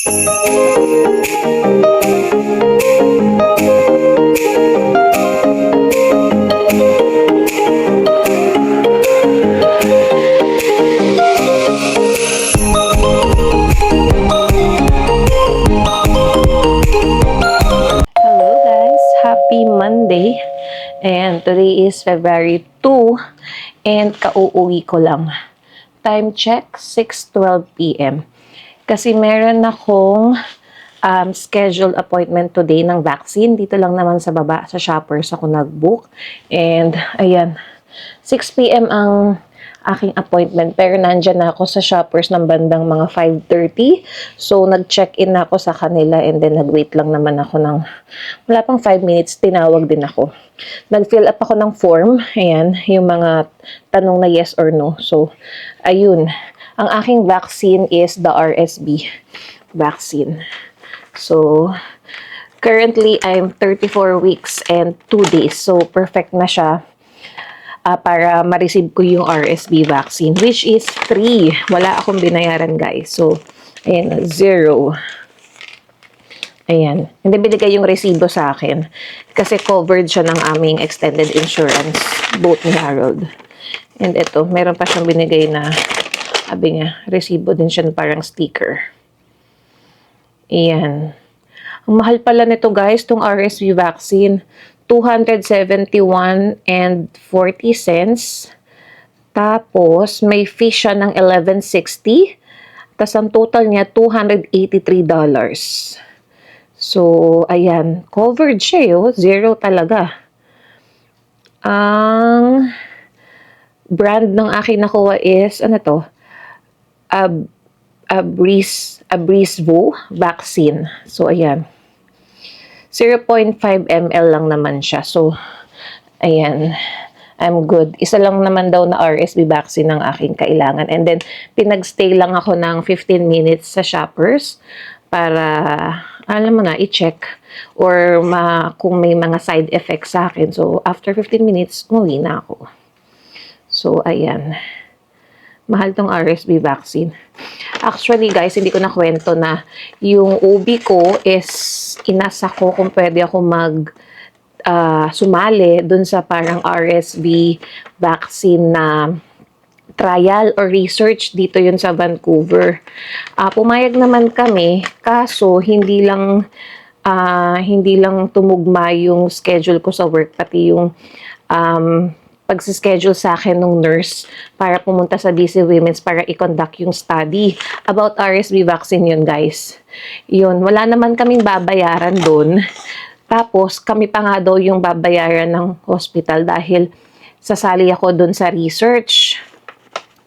Happy Monday, and today is February 2 and kauuwi ko lang. Time check, 6:12 p.m. Kasi meron akong scheduled appointment today ng vaccine. Dito lang naman sa baba, sa Shoppers ako nag-book. And ayan, 6 p.m. ang aking appointment, pero nandyan na ako sa Shoppers ng bandang mga 5:30. So, nag-check-in na ako sa kanila and then nag-wait lang naman ako ng wala pang 5 minutes, tinawag din ako. Nag-fill up ako ng form, ayan, yung mga tanong na yes or no. So, ayun, ang aking vaccine is the RSV vaccine. So, currently, I'm 34 weeks and 2 days. So, perfect na siya. Para ma-receive ko yung RSV vaccine, which is free. Wala akong binayaran, guys. So, ayan, 0. Ayan. Hindi binigay yung resibo sa akin. Kasi covered siya ng aming extended insurance, both ni Harold. And ito, meron pa siyang binigay na, sabi niya, resibo din siya, parang sticker. Ayan. Ang mahal pala nito, guys, tong RSV vaccine. 271 and 40 cents. Tapos, may fee siya ng 11.60. Tapos, ang total niya, $283. So, ayan. Covered siya, yo. 0 talaga. Ang brand ng aking nakuha is, ano to? Abrysvo vaccine. So, ayan. 0.5 ml lang naman siya. So, ayan. I'm good. Isa lang naman daw na RSV vaccine ang aking kailangan. And then, pinagstay lang ako ng 15 minutes sa Shoppers para, alam mo na, i-check or kung may mga side effects sa akin. So, after 15 minutes, umuwi na ako. So, ayan. Mahal tong RSV vaccine. Actually, guys, hindi ko nakwento na yung OB ko is inasa ko kung pwede ako sumali dun sa parang RSV vaccine na trial or research dito yun sa Vancouver. Pumayag naman kami, kaso hindi lang tumugma yung schedule ko sa work, pati yung pagsischedule sa akin ng nurse para pumunta sa BC Women's para i-conduct yung study about RSV vaccine yun, guys. Yun, wala naman kaming babayaran doon. Tapos, kami pa nga daw yung babayaran ng hospital dahil sasali ako doon sa research.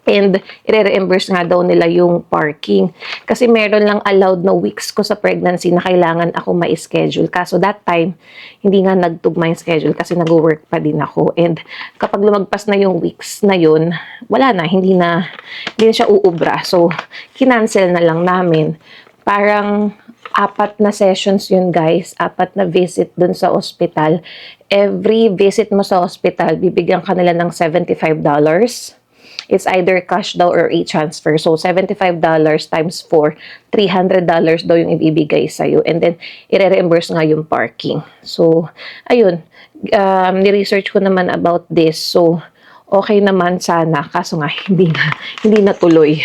And, i-reimburse nga daw nila yung parking. Kasi meron lang allowed na weeks ko sa pregnancy na kailangan ako ma-schedule. Kaso that time, hindi nga nagtugma yung schedule kasi nag-work pa din ako. And kapag lumagpas na yung weeks na yun, wala na, hindi na siya uubra. So, kinancel na lang namin. Parang 4 na sessions yun, guys. 4 na visit dun sa hospital. Every visit mo sa hospital, bibigyan ka nila ng $75. It's either cash daw or e-transfer. So, $75 times 4, $300 daw yung ibibigay sa'yo. And then, i-reimburse nga yung parking. So, ayun. Ni-research ko naman about this. So, okay naman sana. Kaso nga, hindi natuloy.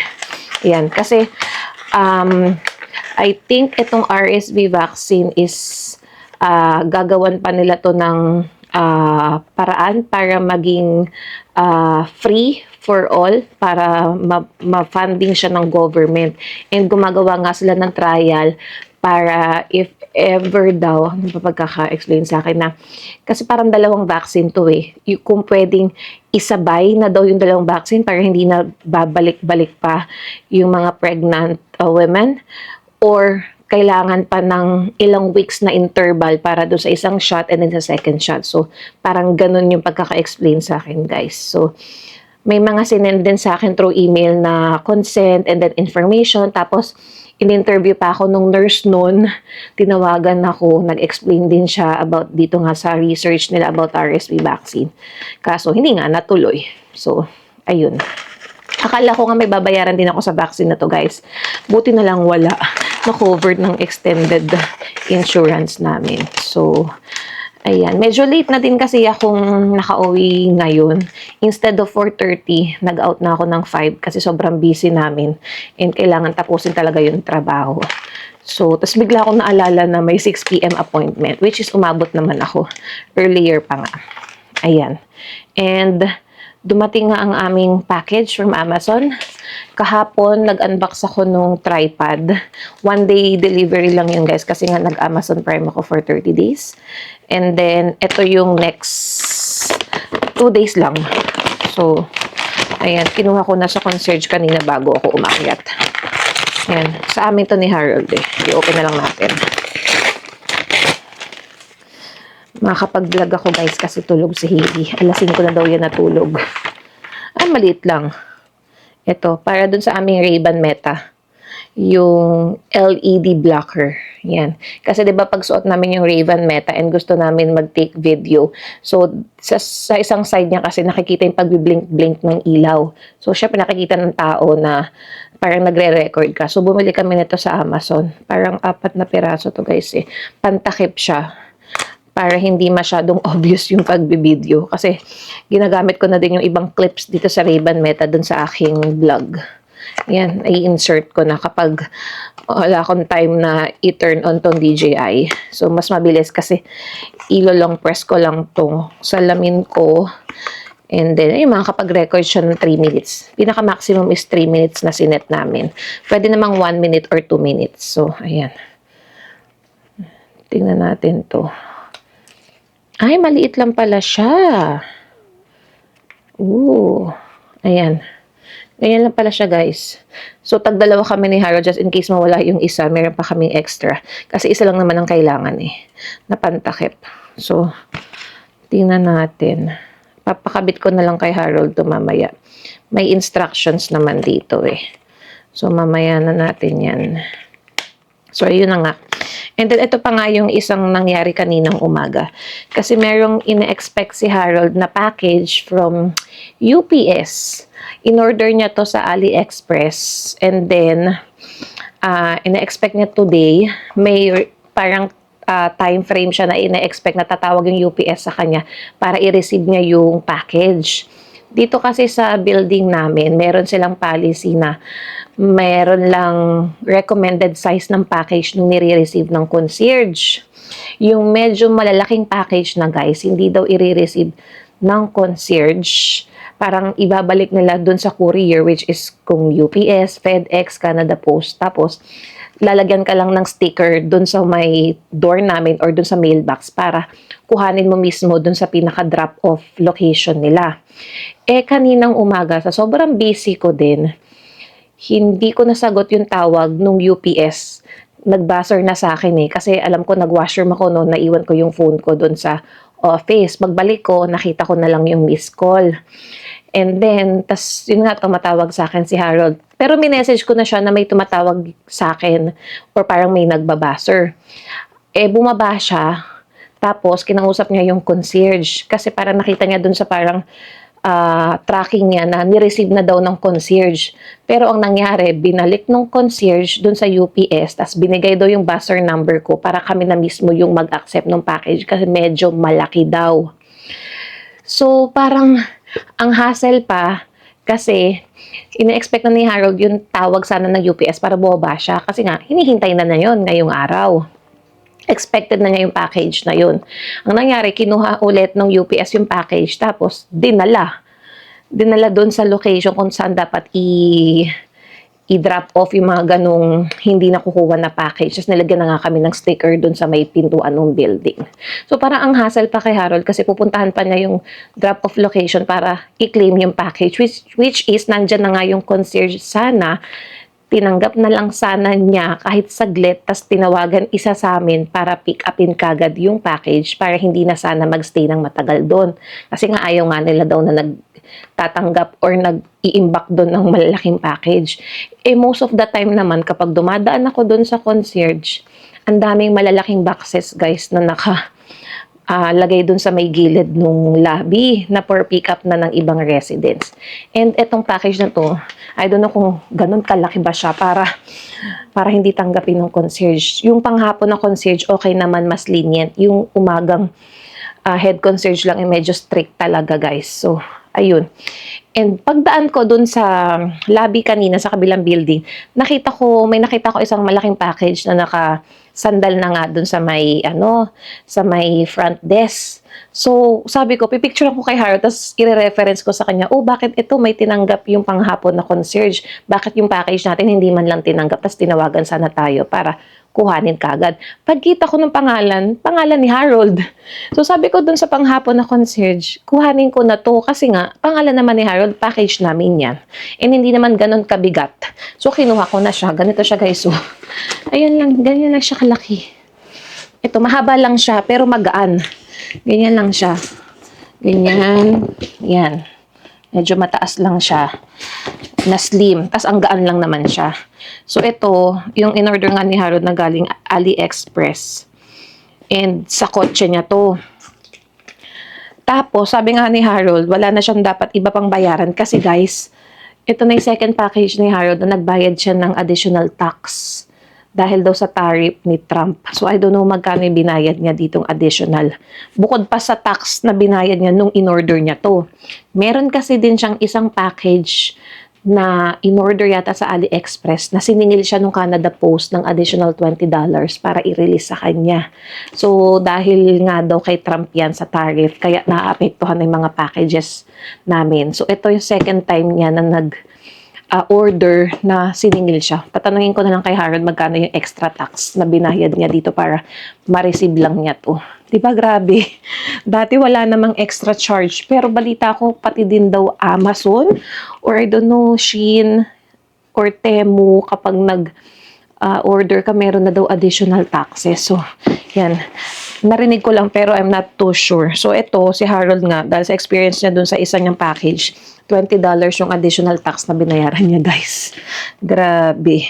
Ayan. Kasi, I think itong RSV vaccine is gagawan pa nila to ng paraan para maging free for all, para ma-funding siya ng government. And gumagawa nga sila ng trial para if ever daw, pagkaka-explain sa akin na, kasi parang 2 vaccine to eh. Kung pwedeng isabay na daw yung 2 vaccine para hindi na babalik-balik pa yung mga pregnant women, or kailangan pa ng ilang weeks na interval para doon sa isang shot and then sa second shot. So, parang ganun yung pagkaka-explain sa akin, guys. So, may mga sinend din sa akin through email na consent and then information. Tapos, in-interview pa ako nung nurse noon. Tinawagan ako, nag-explain din siya about dito nga sa research nila about RSV vaccine. Kaso, hindi nga natuloy. So, ayun. Akala ko nga may babayaran din ako sa vaccine na to, guys. Buti na lang wala. na-covered ng extended insurance namin. So, ayan. Medyo late na din kasi akong nakauwi ngayon. Instead of 4:30, nag-out na ako ng 5 kasi sobrang busy namin and kailangan tapusin talaga yung trabaho. So, tas bigla akong naalala na may 6 p.m. appointment, which is umabot naman ako. Earlier pa nga. Ayan. And dumating nga ang aming package from Amazon. Kahapon, nag-unbox ako nung tripod. 1-day delivery lang yun, guys, kasi nga nag-Amazon Prime ako for 30 days. And then, ito yung next 2 days lang. So, ayan, kinuha ko na sa concierge kanina bago ako umakyat. Ayan, sa amin to ni Harold eh. I-open na lang natin. Makakapag-vlog ako, guys, kasi tulog si Hailey. Alas 5 na daw yan natulog. Ah, maliit lang. Ito, para dun sa aming Ray-Ban Meta. Yung LED blocker. Yan. Kasi 'di ba pag suot namin yung Ray-Ban Meta and gusto namin mag-take video. So, sa isang side niya kasi nakikita yung pagbi-blink-blink ng ilaw. So, syempre nakikita ng tao na parang nagre-record ka. So, bumili kami nito sa Amazon. Parang 4 na piraso to, guys eh. Pantakip siya para hindi masyadong obvious yung pagbibideo. Kasi ginagamit ko na din yung ibang clips dito sa Ray-Ban Meta dun sa aking vlog. Yan, i-insert ko na kapag wala akong time na i-turn on tong DJI. So, mas mabilis kasi ilo-long press ko lang tong salamin ko. And then, ayun, makakapag-record siya ng 3 minutes. Pinaka-maximum is 3 minutes na sinet namin. Pwede namang 1 minute or 2 minutes. So, ayan. Tingnan natin to. Ay, maliit lang pala siya. Ooh. Ayan. Ganyan lang pala siya, guys. So, tagdalawa kami ni Harold just in case mawala yung isa. Meron pa kaming extra. Kasi isa lang naman ang kailangan eh. Na pantakip. So, tingnan natin. Papakabit ko na lang kay Harold to mamaya. May instructions naman dito eh. So, mamaya na natin yan. So, ayun na nga. And then, ito pa nga yung isang nangyari kaninang umaga. Kasi merong ina-expect si Harold na package from UPS. In-order niya to sa AliExpress. And then, ina-expect niya today. May parang time frame siya na ina-expect na tatawag yung UPS sa kanya para i-receive niya yung package. Dito kasi sa building namin, meron silang policy na meron lang recommended size ng package nung nire-receive ng concierge. Yung medyo malalaking package na, guys, hindi daw i-receive ng concierge. Parang ibabalik nila dun sa courier, which is kung UPS, FedEx, Canada Post. Tapos, lalagyan ka lang ng sticker dun sa may door namin or dun sa mailbox para kuhanin mo mismo dun sa pinaka-drop-off location nila. Eh, kaninang umaga, sa sobrang busy ko din, hindi ko nasagot yung tawag nung UPS. Nag-buzzer na sa akin eh. Kasi alam ko, nag-washroom ako noon, naiwan ko yung phone ko dun sa office. Pagbalik ko, nakita ko na lang yung missed call. And then, tas yun nga, tumatawag sa akin si Harold. Pero minessage ko na siya na may tumatawag sa akin or parang may nagbabuzzer. Eh, bumaba siya. Tapos, kinausap niya yung concierge. Kasi parang nakita niya dun sa parang tracking niya na ni-receive na daw ng concierge. Pero ang nangyari, binalik ng concierge dun sa UPS, tas binigay daw yung buzzer number ko para kami na mismo yung mag-accept ng package kasi medyo malaki daw. So, parang ang hassle pa kasi ina-expect na ni Harold yung tawag sana ng UPS para bumaba siya kasi nga, hinihintay na yun ngayong araw. Expected na niya yung package na yun. Ang nangyari, kinuha ulit ng UPS yung package tapos dinala doon sa location kung saan dapat i-drop off yung mga ganong hindi nakukuha na package. Tapos nilagyan na nga kami ng sticker doon sa may pintuan ng building. So parang ang hassle pa kay Harold kasi pupuntahan pa niya yung drop-off location para i-claim yung package which is nandyan na nga yung concierge. Sana tinanggap na lang sana niya kahit saglit, tas tinawagan isa sa amin para pick upin kagad yung package para hindi na sana magstay ng matagal doon. Kasi nga ayaw nga nila daw na nagtatanggap or nag-i-imbak doon ng malalaking package. Eh most of the time naman kapag dumadaan ako doon sa concierge, ang daming malalaking boxes, guys, na lagay dun sa may gilid nung lobby na for pick up na ng ibang residents. And etong package na to, I don't know kung ganun kalaki ba siya para hindi tanggapin ng concierge. Yung panghapon na concierge, okay naman, mas lenient. Yung umagang head concierge lang, medyo strict talaga, guys. So, ayun. And pagdaan ko dun sa lobby kanina sa kabilang building, may nakita ko isang malaking package na nakasandal na nga dun sa may front desk. So, sabi ko, pipicture ko kay Harold, tapos i-reference ko sa kanya, bakit ito may tinanggap yung panghapon na concierge? Bakit yung package natin hindi man lang tinanggap? Tapos tinawagan sana tayo para kuhanin kagad. Pagkita ko ng pangalan ni Harold. So sabi ko dun sa panghapon na concierge, kuhanin ko na to kasi nga, pangalan naman ni Harold, package namin yan. And hindi naman ganun kabigat. So kinuha ko na siya. Ganito siya, guys. So, ayun lang, ganyan lang siya kalaki. Ito, mahaba lang siya, pero magaan. Ganyan lang siya. Ganyan. Yan. Medyo mataas lang siya. Na slim. Tapos ang gaan lang naman siya. So ito, yung in-order nga ni Harold na galing AliExpress. And sa kotse niya to. Tapos, sabi nga ni Harold, wala na siyang dapat iba pang bayaran. Kasi guys, ito na yung second package ni Harold na nagbayad siya ng additional tax. Dahil daw sa tariff ni Trump. So, I don't know magkano yung binayad niya ditong additional. Bukod pa sa tax na binayad niya nung in-order niya to. Meron kasi din siyang isang package na in-order yata sa AliExpress na siningil siya nung Canada Post ng additional $20 para i-release sa kanya. So, dahil nga daw kay Trump yan sa tariff, kaya naapektuhan ng mga packages namin. So, ito yung second time niya na order na siningil siya. Tatanungin ko na lang kay Harold magkano yung extra tax na binayad niya dito para ma-receive lang niya to. Diba grabe? Dati wala namang extra charge. Pero balita ko pati din daw Amazon or I don't know, Shein or Temu kapag order ka, meron na daw additional taxes. So, yan. Narinig ko lang pero I'm not too sure. So, ito, si Harold nga, dahil sa experience niya dun sa isa niyang package, $20 yung additional tax na binayaran niya, guys. Grabe.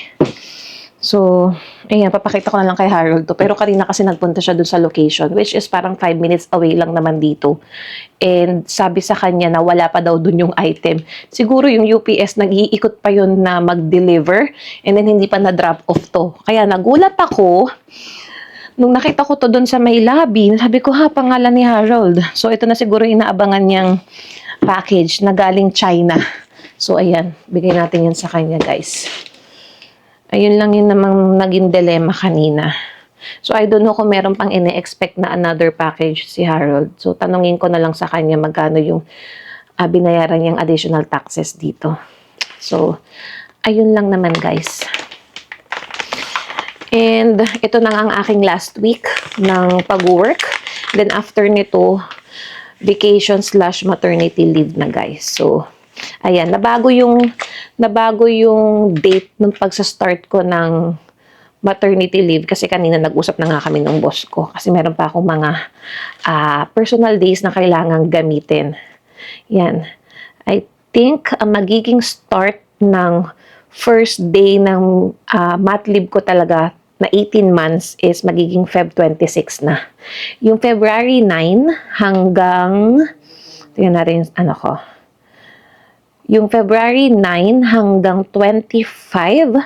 So, ayan, papakita ko na lang kay Harold to. Pero kanina kasi nagpunta siya dun sa location, which is parang 5 minutes away lang naman dito. And sabi sa kanya na wala pa daw dun yung item. Siguro yung UPS, nag-iikot pa yun na mag-deliver and then hindi pa na-drop off to. Kaya nagulat ako nung nakita ko to dun sa may lobby. Sabi ko, pangalan ni Harold. So, ito na siguro inaabangan niyang package na galing China. So, ayan. Bigay natin yan sa kanya, guys. Ayun lang yun namang naging dilemma kanina. So, I don't know kung meron pang ine-expect na another package si Harold. So, tanungin ko na lang sa kanya magkano yung binayaran niyang additional taxes dito. So, ayun lang naman, guys. And ito na ang aking last week ng pag-work. Then after nito, vacation/maternity leave na, guys. So, ayan, nabago yung date ng pagsa-start ko ng maternity leave kasi kanina nag-usap na nga kami ng boss ko kasi meron pa akong mga personal days na kailangang gamitin. Yan. I think ang magiging start ng first day ng mat leave ko talaga na 18 months is magiging Feb 26 na. Yung February 9 hanggang tingnan natin yung February 9 hanggang 25,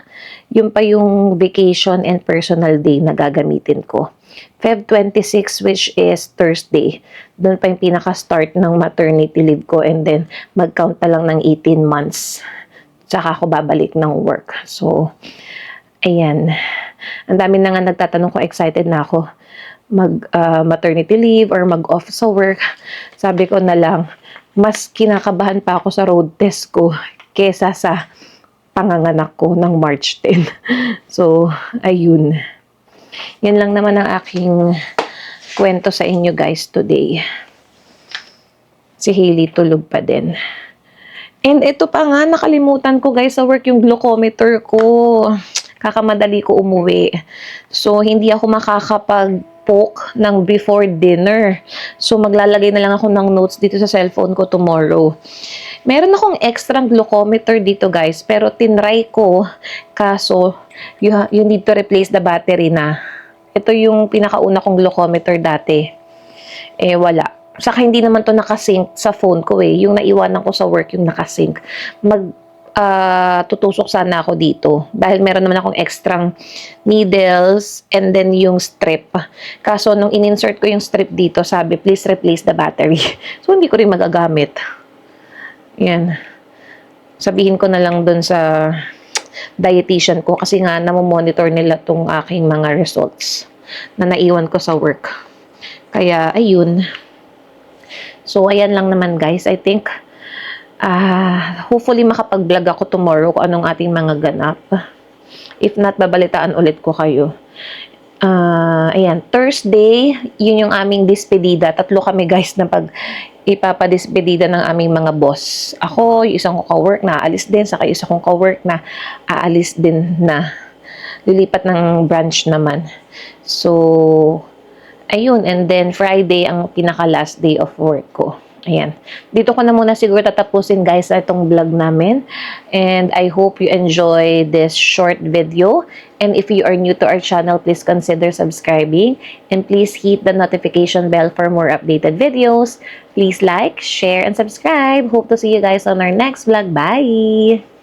yun pa yung vacation and personal day na gagamitin ko. Feb 26, which is Thursday, doon pa yung pinaka-start ng maternity leave ko and then mag-count na lang ng 18 months. Tsaka ako babalik ng work. So, ayan. Ang dami na nga nagtatanong ko, excited na ako mag-maternity leave or mag-off sa work. Sabi ko na lang, mas kinakabahan pa ako sa road test ko kesa sa panganganak ko ng March 10. So, ayun. Yan lang naman ang aking kwento sa inyo, guys, today. Si Hailey tulog pa din. And ito pa nga, nakalimutan ko, guys, sa work yung glucometer ko. Kakamadali ko umuwi. So, hindi ako makakapag-poke ng before dinner. So, maglalagay na lang ako ng notes dito sa cellphone ko tomorrow. Meron akong extra glucometer dito, guys. Pero tinry ko. Kaso, you need to replace the battery na. Ito yung pinakauna kong glucometer dati. Eh, wala. Saka hindi naman to nakasync sa phone ko eh. Yung naiwanan ko sa work yung nakasync. Tutusok sana ako dito. Dahil meron naman akong extrang needles and then yung strip. Kaso nung in-insert ko yung strip dito, sabi, please replace the battery. So, hindi ko rin magagamit. Yan. Sabihin ko na lang dun sa dietitian ko kasi nga namomonitor nila tong aking mga results na naiwan ko sa work. Kaya, ayun. So, ayan lang naman guys. I think, hopefully makapag-vlog ako tomorrow kung anong ating mga ganap. If not, babalitaan ulit ko kayo. Ayan, Thursday, yun yung aming dispedida. 3 kami guys na ipapadispedida ng aming mga boss. Ako, yung isang ko ka-work na aalis din, saka yung isang kong ka-work na aalis din na. Lilipat ng branch naman. So, ayun, and then Friday ang pinaka-last day of work ko. Ayan. Dito ko na muna siguro tatapusin guys itong vlog namin. And I hope you enjoy this short video. And if you are new to our channel, please consider subscribing. And please hit the notification bell for more updated videos. Please like, share, and subscribe. Hope to see you guys on our next vlog. Bye!